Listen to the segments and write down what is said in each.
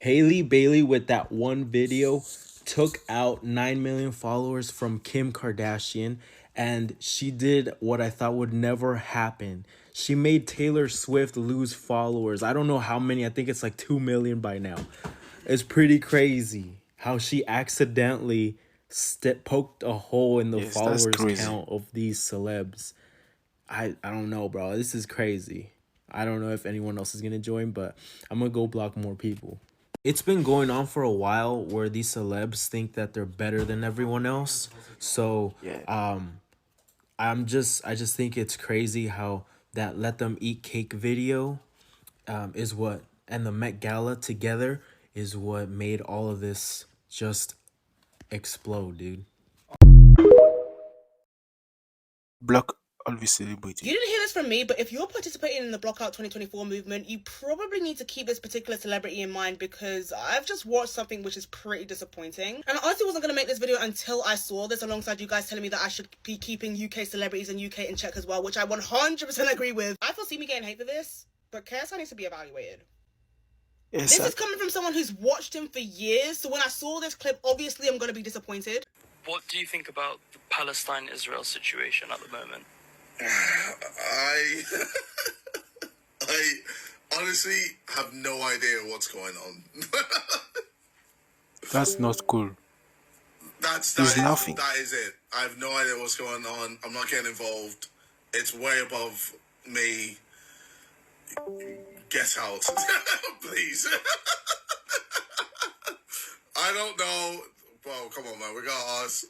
Haley Bailey with that one video took out 9 million followers from Kim Kardashian, and she did what I thought would never happen. She made Taylor Swift lose followers. I don't know how many. I think it's like 2 million by now. It's pretty crazy how she accidentally poked a hole in the Yes, that's followers crazy. count of these celebs. I don't know, bro. This is crazy. I don't know if anyone else is gonna join, but I'm gonna go block more people. It's been going on for a while where these celebs think that they're better than everyone else. So Yeah. I just think it's crazy how that Let Them Eat Cake video is what, and the Met Gala together is what made all of this just explode, dude. Block all the You celebrity. didn't hear this from me, but if you're participating in the Blockout 2024 movement, you probably need to keep this particular celebrity in mind because I've just watched something which is pretty disappointing. And I honestly wasn't going to make this video until I saw this alongside you guys telling me that I should be keeping UK celebrities and UK in check as well, which I 100% agree with. I foresee me getting hate for this, but KSI needs to be evaluated. Yes, This is coming from someone who's watched him for years, so when I saw this clip, obviously I'm going to be disappointed. What do you think about the Palestine-Israel situation at the moment? I I honestly have no idea what's going on. that's not cool. He's laughing. That is it. I have no idea what's going on. I'm not getting involved. It's way above me. Get out, please. I don't know. Well, come on, man. We got us.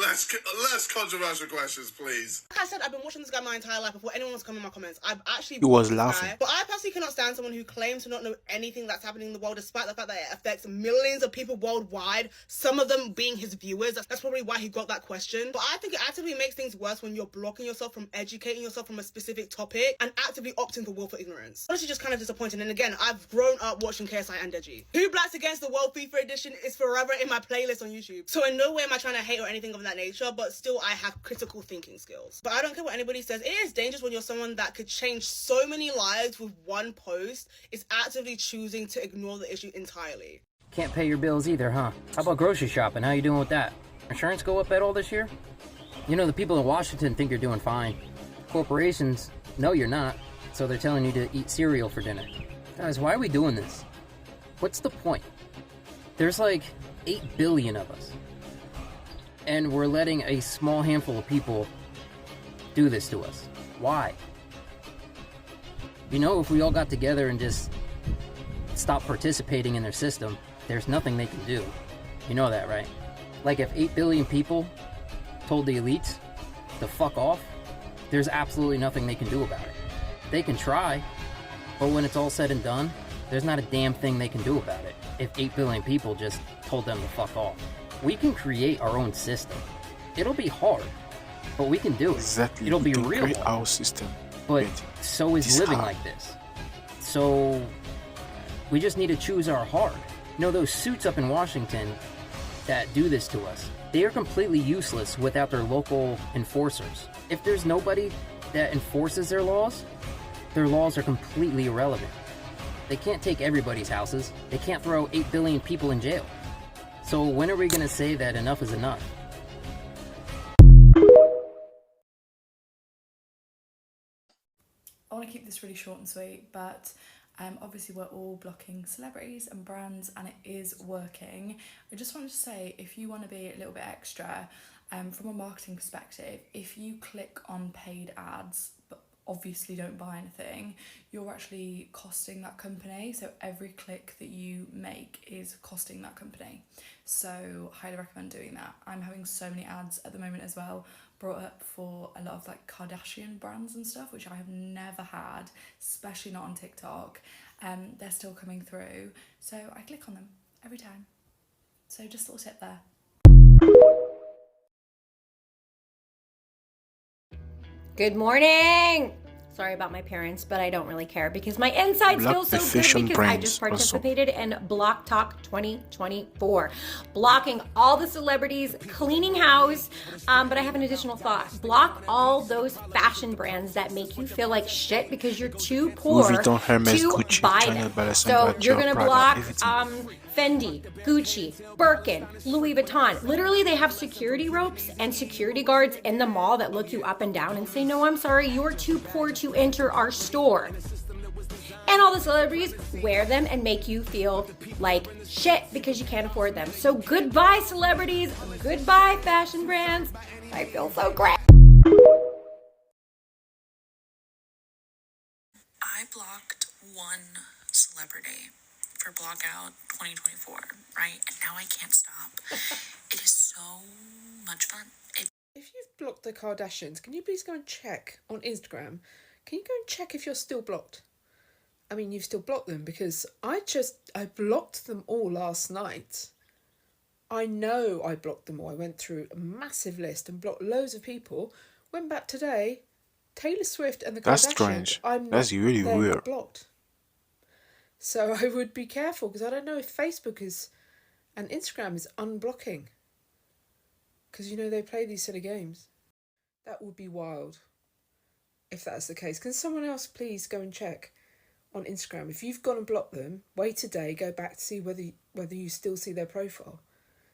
Less controversial questions, please. Like I said, I've been watching this guy my entire life before anyone was coming in my comments. I've actually He was watched this laughing. guy, but I personally cannot stand someone who claims to not know anything that's happening in the world, despite the fact that it affects millions of people worldwide, some of them being his viewers. That's probably why he got that question. But I think it actively makes things worse when you're blocking yourself from educating yourself from a specific topic and actively opting for willful ignorance. Honestly, just kind of disappointing. And again, I've grown up watching KSI and Deji. Who Blacks Against the World FIFA edition is forever in my playlist on YouTube. So in no way am I trying to hate or anything of that nature, but still I have critical thinking skills. But I don't care what anybody says. It is dangerous when you're someone that could change so many lives with one post is actively choosing to ignore the issue entirely. Can't pay your bills either, huh? How about grocery shopping? How you doing with that? Insurance go up at all this year? You know, the people in Washington think you're doing fine. Corporations know you're not, so they're telling you to eat cereal for dinner. Guys, why are we doing this? What's the point? There's like 8 billion of us. And we're letting a small handful of people do this to us. Why? You know, if we all got together and just stopped participating in their system, there's nothing they can do. You know that, right? Like if 8 billion people told the elites to fuck off, there's absolutely nothing they can do about it. They can try, but when it's all said and done, there's not a damn thing they can do about it if 8 billion people just told them to fuck off. We can create our own system. It'll be hard, but we can do it. Exactly. It'll we be can real create hard. our system. But But so is it's living hard. like this. So we just need to choose our heart. You know, those suits up in Washington that do this to us, they are completely useless without their local enforcers. If there's nobody that enforces their laws are completely irrelevant. They can't take everybody's houses. They can't throw 8 billion people in jail. So when are we going to say that enough is enough? I want to keep this really short and sweet, but obviously we're all blocking celebrities and brands and it is working. I just wanted to say, if you want to be a little bit extra, from a marketing perspective, if you click on paid ads, but obviously don't buy anything, you're actually costing that company. So every click that you make is costing that company. So highly recommend doing that. I'm having so many ads at the moment as well, brought up for a lot of like Kardashian brands and stuff, which I have never had, especially not on TikTok. They're still coming through, so I click on them every time. So just a little tip there. Good morning! Sorry about my parents, but I don't really care because my insides feel so good because I just participated in Block Talk 2024. Blocking all the celebrities, cleaning house, but I have an additional thought. Block all those fashion brands that make you feel like shit because you're too poor to buy them. So you're gonna block Fendi, Gucci, Birkin, Louis Vuitton. Literally, they have security ropes and security guards in the mall that look you up and down and say, no, I'm sorry, you're too poor to enter our store. And all the celebrities wear them and make you feel like shit because you can't afford them. So goodbye, celebrities. Goodbye, fashion brands. I feel so great. I blocked one celebrity for Blockout 2024, right? And now I can't stop. It is so much fun. If you've blocked the Kardashians, can you please go and check on Instagram? Can you go and check if you're still blocked? I mean, you've still blocked them because I blocked them all last night. I know I blocked them all. I went through a massive list and blocked loads of people. Went back today, Taylor Swift and the Kardashians. That's strange. That's really weird. Blocked. So I would be careful because I don't know if Facebook and Instagram is unblocking. Because, you know, they play these silly games. That would be wild if that's the case. Can someone else please go and check on Instagram? If you've gone and blocked them, wait a day, go back to see whether you still see their profile.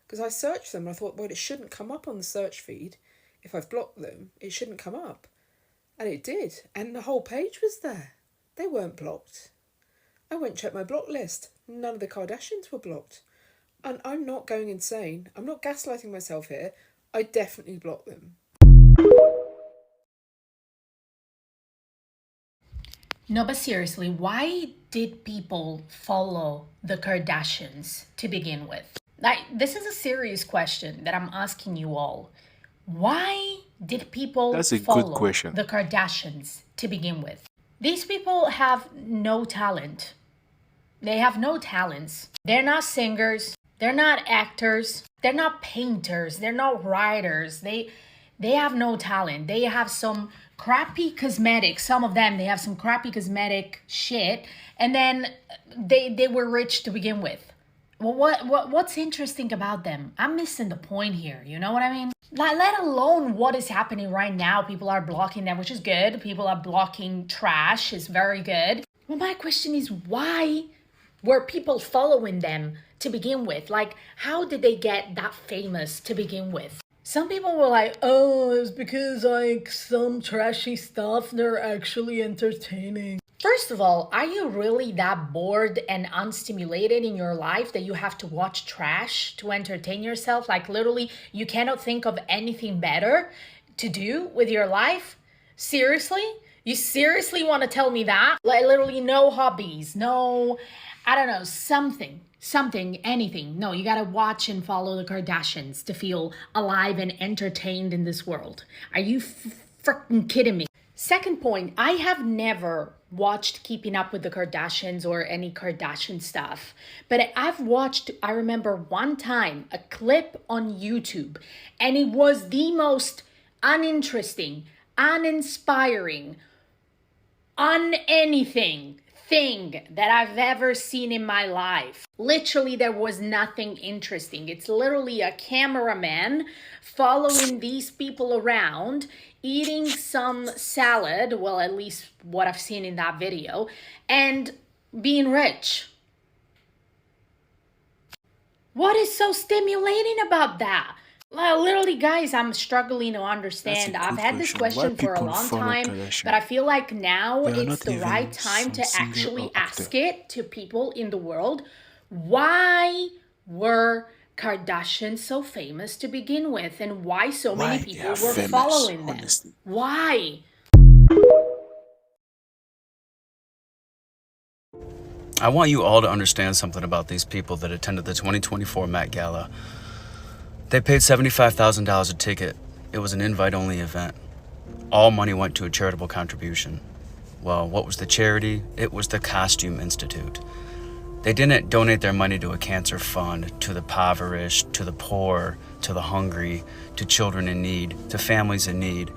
Because I searched them and I thought, well, it shouldn't come up on the search feed. If I've blocked them, it shouldn't come up. And it did. And the whole page was there. They weren't blocked. I went and checked my block list. None of the Kardashians were blocked. And I'm not going insane. I'm not gaslighting myself here. I definitely blocked them. No, but seriously, why did people follow the Kardashians to begin with? Like, this is a serious question that I'm asking you all. Why did people follow the Kardashians to begin with? These people have no talent. They have no talents. They're not singers. They're not actors. They're not painters. They're not writers. They have no talent. They have some crappy cosmetics. Some of them, they have some crappy cosmetic shit. And then they were rich to begin with. Well, what's interesting about them? I'm missing the point here. You know what I mean? Like, let alone what is happening right now. People are blocking them, which is good. People are blocking trash. Is very good. Well, my question is, why were people following them to begin with? Like, how did they get that famous to begin with? Some people were like, oh, it's because like some trashy stuff, they're actually entertaining. First of all, are you really that bored and unstimulated in your life that you have to watch trash to entertain yourself? Like, literally, you cannot think of anything better to do with your life? Seriously? You seriously want to tell me that? Like, literally no hobbies, no, I don't know, something, anything. No, you gotta watch and follow the Kardashians to feel alive and entertained in this world. Are you freaking kidding me? Second point, I have never watched Keeping Up with the Kardashians or any Kardashian stuff, but I've watched, I remember one time, a clip on YouTube, and it was the most uninteresting, uninspiring, anything thing that I've ever seen in my life. Literally, there was nothing interesting. It's literally a cameraman following these people around, eating some salad, well, at least what I've seen in that video, and being rich. What is so stimulating about that? Well, literally, guys, I'm struggling to understand. I've had this question for a long time, but I feel like now it's the right time to actually ask it to people in the world. Why were Kardashians so famous to begin with, and why so many people were following them? Why? I want you all to understand something about these people that attended the 2024 Met Gala. They paid $75,000 a ticket. It was an invite-only event. All money went to a charitable contribution. Well, what was the charity? It was the Costume Institute. They didn't donate their money to a cancer fund, to the impoverished, to the poor, to the hungry, to children in need, to families in need.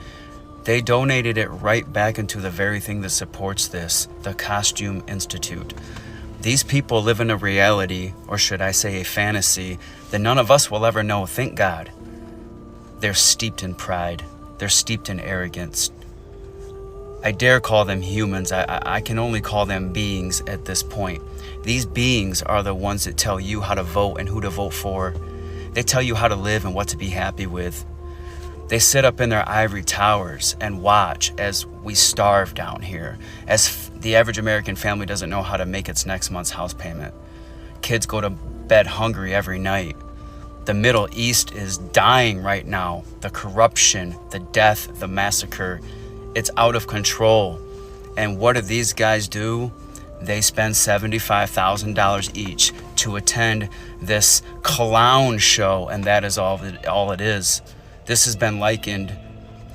They donated it right back into the very thing that supports this, the Costume Institute. These people live in a reality, or should I say a fantasy, that none of us will ever know, thank God. They're steeped in pride. They're steeped in arrogance. I dare call them humans. I can only call them beings at this point. These beings are the ones that tell you how to vote and who to vote for. They tell you how to live and what to be happy with. They sit up in their ivory towers and watch as we starve down here, as the average American family doesn't know how to make its next month's house payment. Kids go to bed hungry every night. The Middle East is dying right now. The corruption, the death, the massacre, it's out of control. And what do these guys do? They spend $75,000 each to attend this clown show, and that is all it is. This has been likened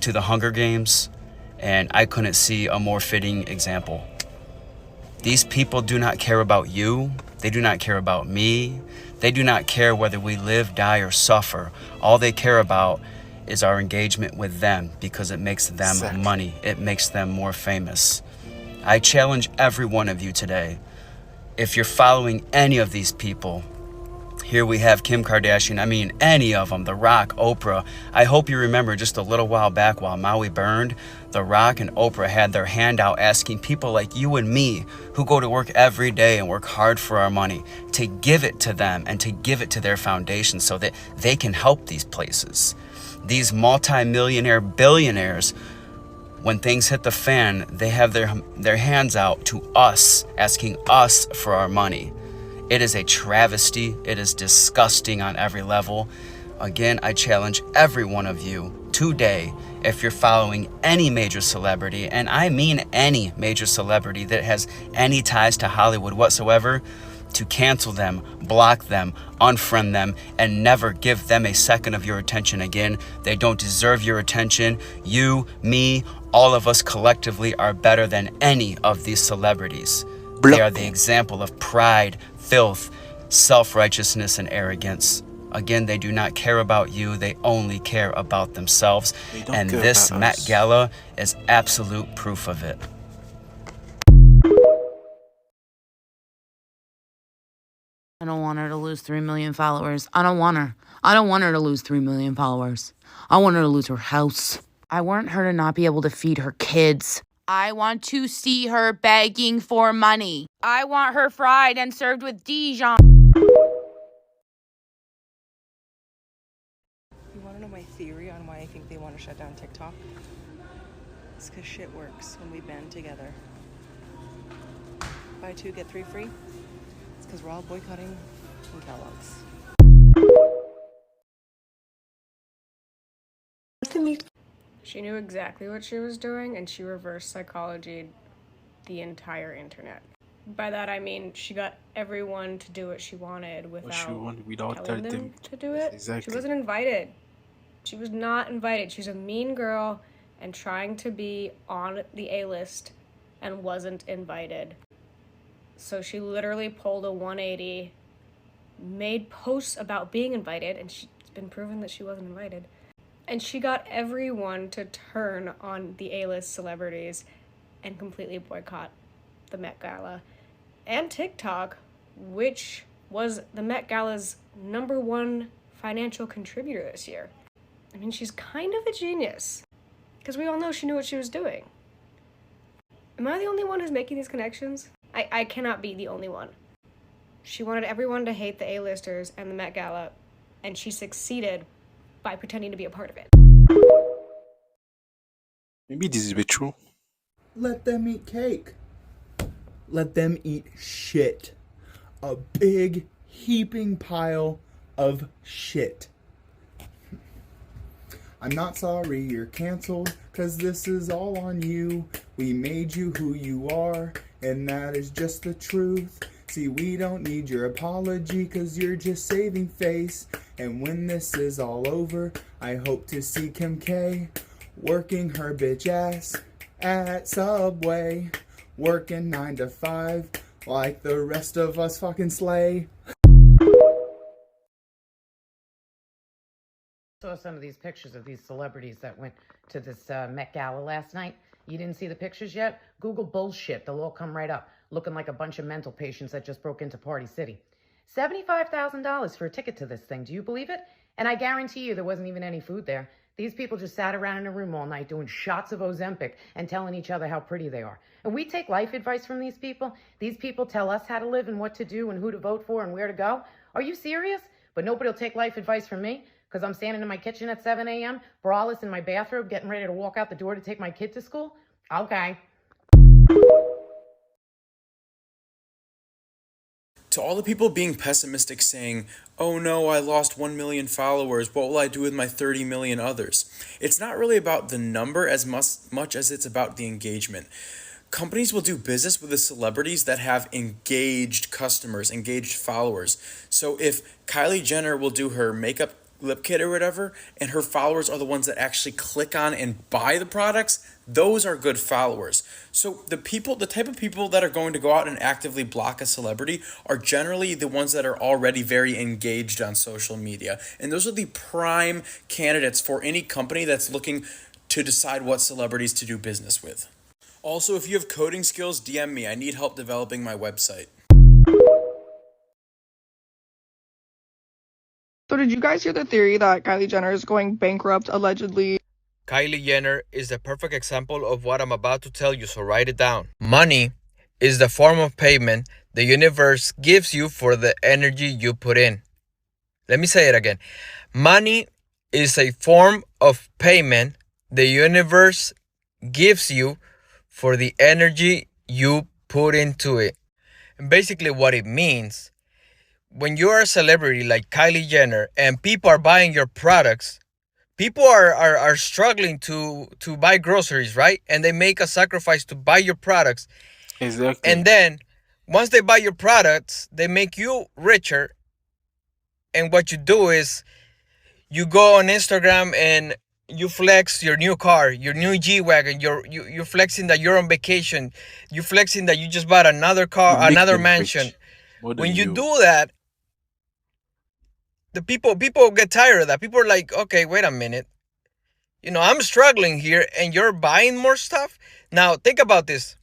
to the Hunger Games, and I couldn't see a more fitting example. These people do not care about you. They do not care about me. They do not care whether we live, die, or suffer. All they care about is our engagement with them because it makes them money. It makes them more famous. I challenge every one of you today. If you're following any of these people, here we have Kim Kardashian, I mean any of them, The Rock, Oprah. I hope you remember just a little while back while Maui burned, The Rock and Oprah had their hand out asking people like you and me who go to work every day and work hard for our money to give it to them and to give it to their foundation so that they can help these places. These multi-millionaire billionaires, when things hit the fan, they have their hands out to us, asking us for our money. It is a travesty. It is disgusting on every level. Again, I challenge every one of you today, if you're following any major celebrity, and I mean any major celebrity that has any ties to Hollywood whatsoever, to cancel them, block them, unfriend them, and never give them a second of your attention again. They don't deserve your attention. You, me, all of us collectively are better than any of these celebrities. They are the example of pride, filth, self-righteousness, and arrogance. Again, they do not care about you. They only care about themselves. And this Met Gala is absolute proof of it. I don't want her to lose 3 million followers. I don't want her. I don't want her to lose 3 million followers. I want her to lose her house. I want her to not be able to feed her kids. I want to see her begging for money. I want her fried and served with Dijon. You want to know my theory on why I think they want to shut down TikTok? It's because shit works when we band together. Buy 2, get 3 free. It's because we're all boycotting Kellogg's. She knew exactly what she was doing, and she reverse psychologied the entire internet. By that I mean she got everyone to do what she wanted without telling them to do it. Exactly. She wasn't invited. She was not invited. She's a mean girl and trying to be on the A-list and wasn't invited. So she literally pulled a 180, made posts about being invited, and it's been proven that she wasn't invited. And she got everyone to turn on the A-list celebrities and completely boycott the Met Gala. And TikTok, which was the Met Gala's #1 financial contributor this year. I mean, she's kind of a genius. Because we all know she knew what she was doing. Am I the only one who's making these connections? I cannot be the only one. She wanted everyone to hate the A-listers and the Met Gala, and she succeeded by pretending to be a part of it. Maybe this is a bit true. Let them eat cake. Let them eat shit. A big heaping pile of shit. I'm not sorry you're canceled, 'cause this is all on you. We made you who you are, and that is just the truth. See, we don't need your apology, 'cause you're just saving face. And when this is all over, I hope to see Kim K working her bitch ass at Subway, working 9 to 5 like the rest of us fucking slay. Saw some of these pictures of these celebrities that went to this Met Gala last night. You didn't see the pictures yet? Google bullshit. They'll all come right up, looking like a bunch of mental patients that just broke into Party City. $75,000 for a ticket to this thing. Do you believe it? And I guarantee you there wasn't even any food there. These people just sat around in a room all night doing shots of Ozempic and telling each other how pretty they are. And we take life advice from these people. These people tell us how to live and what to do and who to vote for and where to go. Are you serious? But nobody will take life advice from me because I'm standing in my kitchen at 7 a.m., braless in my bathrobe, getting ready to walk out the door to take my kid to school? Okay. To all the people being pessimistic saying, oh no, I lost 1 million followers, what will I do with my 30 million others? It's not really about the number as much as it's about the engagement. Companies will do business with the celebrities that have engaged customers, engaged followers. So if Kylie Jenner will do her makeup lip kit or whatever, and her followers are the ones that actually click on and buy the products, those are good followers. So the type of people that are going to go out and actively block a celebrity are generally the ones that are already very engaged on social media. And those are the prime candidates for any company that's looking to decide what celebrities to do business with. Also, if you have coding skills, DM me. I need help developing my website. So did you guys hear the theory that Kylie Jenner is going bankrupt allegedly? Kylie Jenner is the perfect example of what I'm about to tell you, so write it down. Money is the form of payment the universe gives you for the energy you put in. Let me say it again. Money is a form of payment the universe gives you for the energy you put into it. And basically what it means, when you're a celebrity like Kylie Jenner and people are buying your products, people are struggling to buy groceries, right? And they make a sacrifice to buy your products. Exactly. And then once they buy your products, they make you richer. And what you do is you go on Instagram and you flex your new car, your new G-Wagon. You're flexing that you're on vacation. You're flexing that you just bought another car, another mansion. When you do that, the people get tired of that. People are like, okay, wait a minute. You know, I'm struggling here and you're buying more stuff. Now, think about this.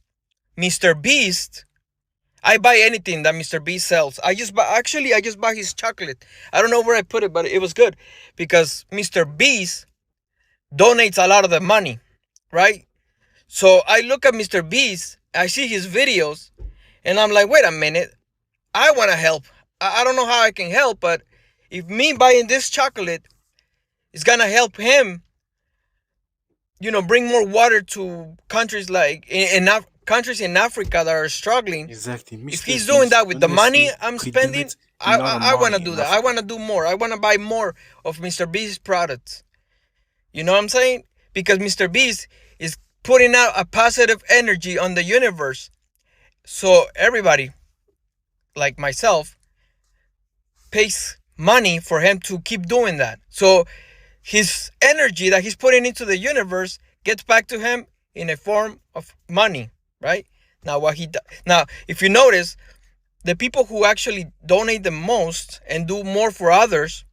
Mr. Beast, I buy anything that Mr. Beast sells. I just buy his chocolate. I don't know where I put it, but it was good because Mr. Beast donates a lot of the money, right? So I look at Mr. Beast, I see his videos, and I'm like, wait a minute. I want to help. I don't know how I can help, but if me buying this chocolate is going to help him, you know, bring more water to countries like countries in Africa that are struggling. Exactly. If he's doing that with the money I'm spending, I want to do that. I want to do more. I want to buy more of Mr. Beast's products. You know what I'm saying? Because Mr. Beast is putting out a positive energy on the universe. So everybody, like myself, pays money for him to keep doing that. So his energy that he's putting into the universe gets back to him in a form of money, right? Now, if you notice, the people who actually donate the most and do more for others,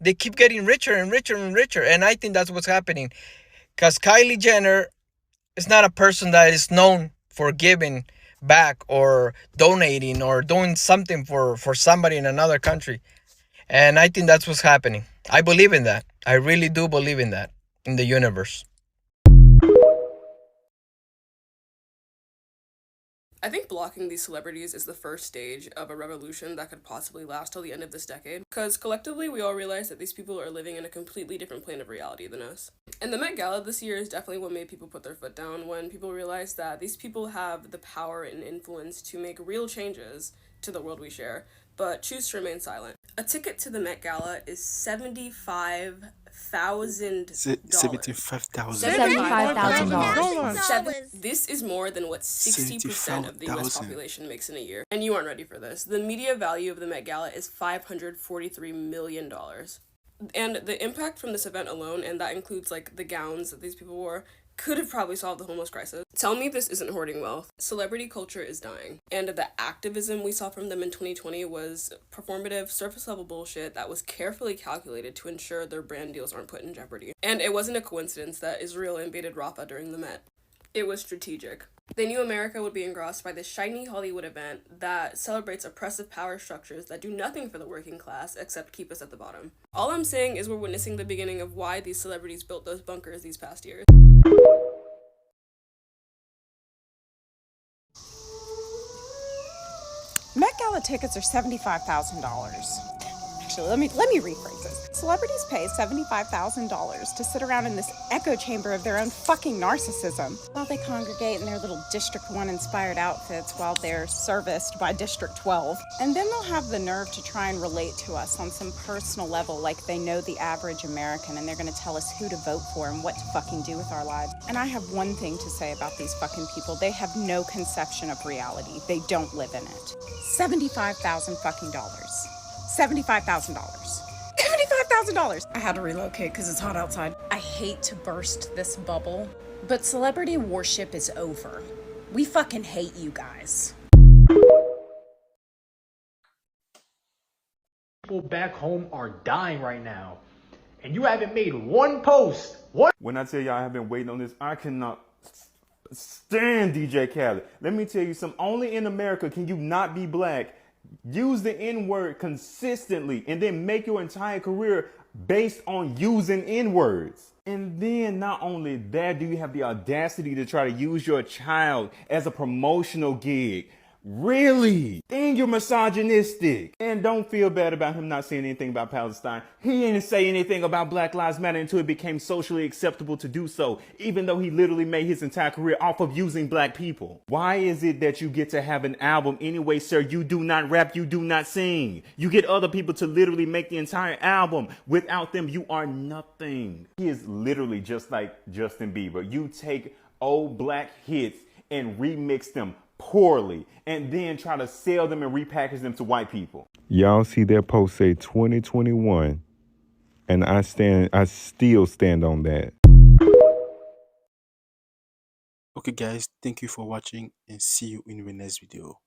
they keep getting richer and richer and richer. And I think that's what's happening. Because Kylie Jenner is not a person that is known for giving back or donating or doing something for somebody in another country. And I think that's what's happening. I believe in that. I really do believe in that, in the universe. I think blocking these celebrities is the first stage of a revolution that could possibly last till the end of this decade. Because collectively, we all realize that these people are living in a completely different plane of reality than us. And the Met Gala this year is definitely what made people put their foot down, when people realized that these people have the power and influence to make real changes to the world we share, but choose to remain silent. A ticket to the Met Gala is $75,000. $75,000. This is more than what 60% of the US population makes in a year. And you aren't ready for this. The media value of the Met Gala is $543 million. And the impact from this event alone, and that includes like the gowns that these people wore, could have probably solved the homeless crisis. Tell me this isn't hoarding wealth. Celebrity culture is dying. And the activism we saw from them in 2020 was performative, surface level bullshit that was carefully calculated to ensure their brand deals aren't put in jeopardy. And it wasn't a coincidence that Israel invaded Rafah during the Met. It was strategic. They knew America would be engrossed by this shiny Hollywood event that celebrates oppressive power structures that do nothing for the working class except keep us at the bottom. All I'm saying is we're witnessing the beginning of why these celebrities built those bunkers these past years. Met Gala tickets are $75,000. Actually, let me rephrase this. Celebrities pay $75,000 to sit around in this echo chamber of their own fucking narcissism while they congregate in their little District 1 inspired outfits while they're serviced by District 12. And then they'll have the nerve to try and relate to us on some personal level like they know the average American, and they're gonna tell us who to vote for and what to fucking do with our lives. And I have one thing to say about these fucking people. They have no conception of reality. They don't live in it. $75,000 fucking dollars. $75,000. $75,000. I had to relocate because it's hot outside. I hate to burst this bubble, but celebrity worship is over. We fucking hate you guys. People back home are dying right now, and you haven't made one post. What? When I tell y'all I have been waiting on this, I cannot stand DJ Khaled. Let me tell you something. Only in America can you not be black, use the N-word consistently, and then make your entire career based on using N-words. And then not only that, do you have the audacity to try to use your child as a promotional gig? Really? And you're misogynistic. And don't feel bad about him not saying anything about Palestine. He didn't say anything about Black Lives Matter until it became socially acceptable to do so, even though he literally made his entire career off of using black people. Why is it that you get to have an album anyway, sir? You do not rap, you do not sing. You get other people to literally make the entire album. Without them, you are nothing. He is literally just like Justin Bieber. You take old black hits and remix them poorly and then try to sell them and repackage them to white people. Y'all see their post say 2021, and I still stand on that. Okay guys, thank you for watching and see you in the next video.